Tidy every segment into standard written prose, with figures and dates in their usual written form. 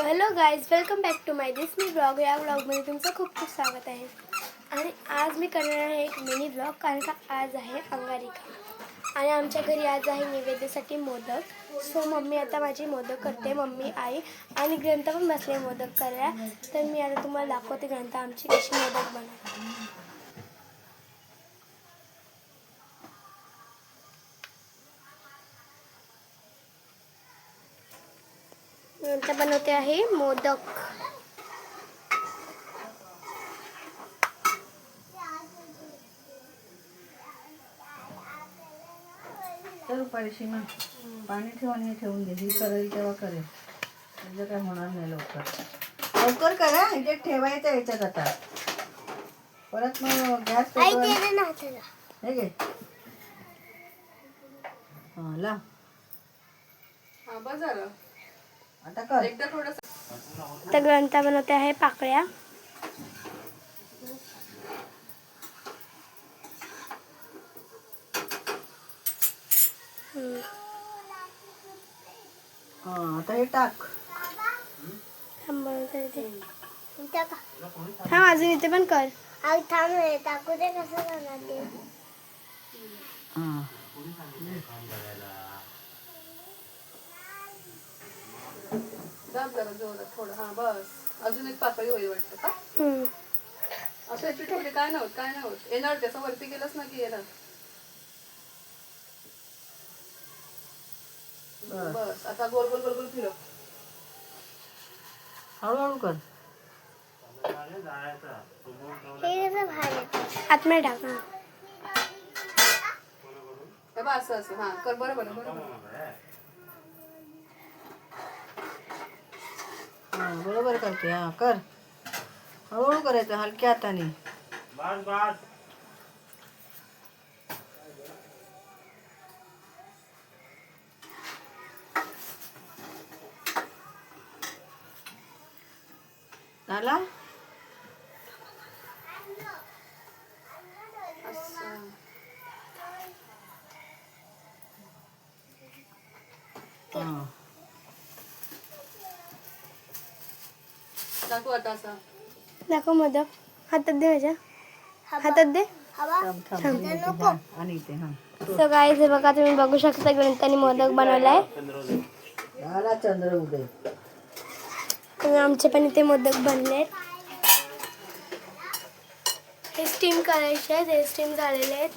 So hello guys, welcome back to my this मी blog. या ब्लॉगमध्ये तुमचं खूप खूप स्वागत आहे. आणि आज मी करणार आहे एक मिनी ब्लॉग, कारण का आज आहे अंगारिका आणि आमच्या घरी आज आहे नैवेद्यासाठी मोदक. सो मम्मी आता माझी मोदक करते, मम्मी आई आणि ग्रंथ पण बसले मोदक करायला. तर मी आता तुम्हाला दाखवते ग्रंथ आमची कशी मोदक बनवते. ग्रंथ बनवते आहे मोदक. तर पैसे मग पाणी ठेवून हे ठेवून दे. ही करेल तेव्हा करेल, म्हणजे काय होणार नाही. लवकर लवकर करा. इथे ठेवायचं याच्यात आता. परत मग गॅस पेटवायला हे घे. हां लाव. हां बस झालं. आता कर. एकदा थोडंसं तर ग्रंथ बनवते आहे पाकळ्या. हां आता हे टाक. थांब अजून इथे पण कर. टाकू दे. कसं करणार ते? हां दाब जरा जोरात थोडं. हां बस. अजून एक पाकळी होईल वाटतं का? असं याची ठेवली काय नव्हतं, काय नाही होत. येणार त्याचं वरती गेलंच ना की येणार. बस आता गोल गोल गोल गोल फिरव. हळूहळू कर. हे कसं बाहेर येतं? आतमध्ये टाक. हे बघ असं असं. हां कर. बरोबर बरोबर. हां बरोबर करते. हां कर. हळूहळू करायचं, हलक्या हाताने. झाला. असं हां दाखव आता असं. दाखव मोदक. हातात दे माझ्या. हातात दे. हवा थांब थांब. हां आणि इथे हां सो गाईज, हे बघा तुम्ही बघू शकता ग्रंथाने मोदक बनवलाय. झाला चंद्र उदय. आणि आमचे पण इथे मोदक बनले. हे स्टीम करायचे आहेत. हे स्टीम झालेले आहेत.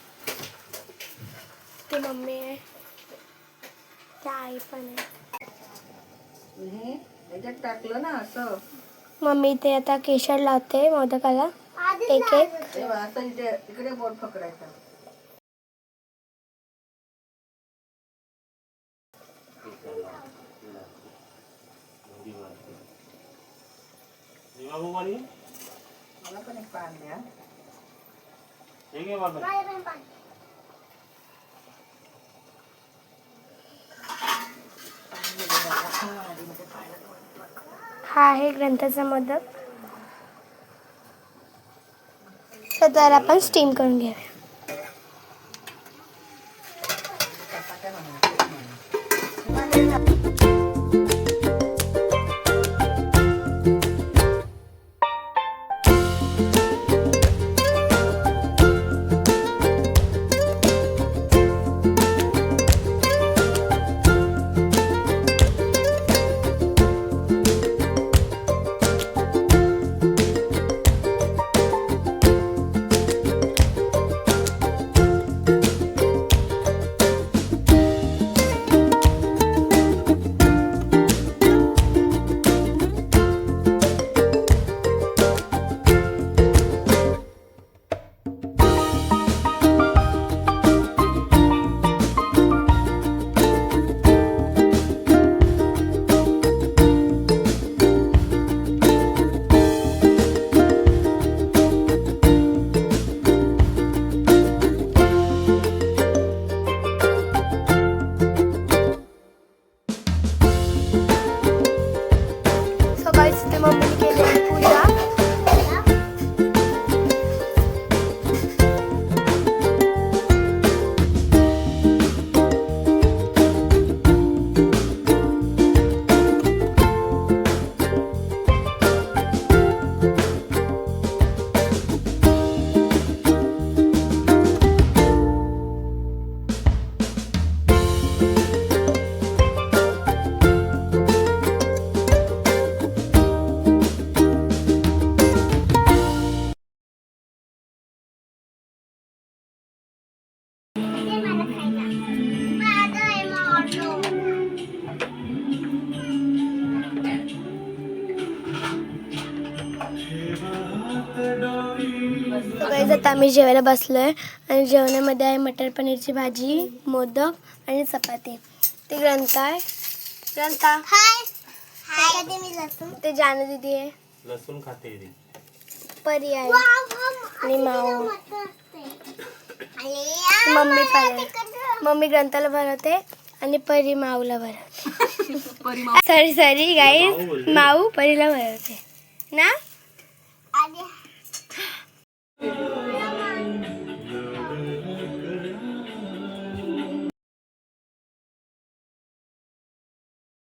ते मम्मी आहे, त्या आई पण आहे. हे याच्यात टाकलं ना असं. मम्मी इथे आता केशर लावते मोदकाला एक एक. तेव्हा आता इथे इकडे बोट पकडायचा. मला पण एक पान द्या. हा आहे ग्रंथाचा मोदक. तर त्याला आपण स्टीम करून घेऊया. गाईज आता आम्ही जेवायला बसलोय आणि जेवणामध्ये आहे मटर पनीरची भाजी, मोदक आणि चपाती. ते ग्रंथ आहे. ग्रंथा ते जानू दीदी आहे, लसूण खाते ती. परी आहे आणि माऊ. मम्मी ग्रंथाला भरवते आणि परी माऊला भरवते. सॉरी गाईज, माऊ परीला भरवते ना.